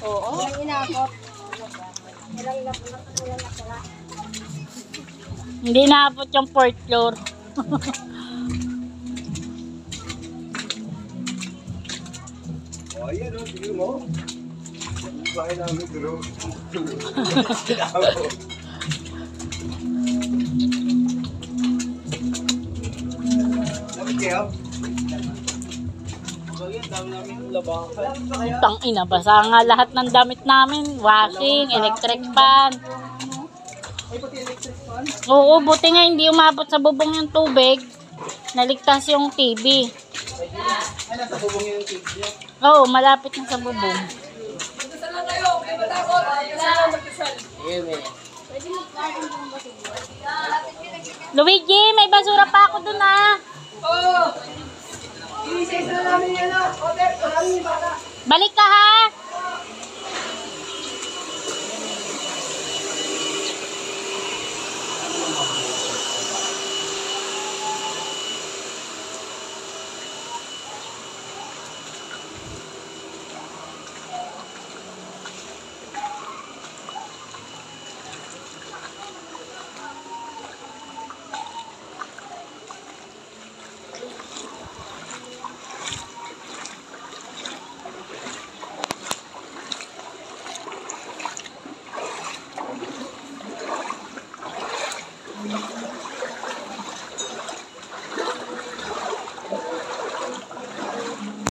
Oo. Walang inakot. Walang nakala. Hindi naabot yung 4th floor. Oh, ayan o, tigil mo. Bahay namin, pero... Lapit kayo? Tang ina, basa nga lahat ng damit namin. Washing, electric fan. Oo, buti nga hindi umabot sa bubong yung tubig. Naligtas yung TV. Ay, nasa bubong yung TV niya. Oo, malapit na sa bubong. Luigi, may basura pa ako dun ah. Oo! Iisa na namin yan ah. Order, maraming bata. Balik ka ha.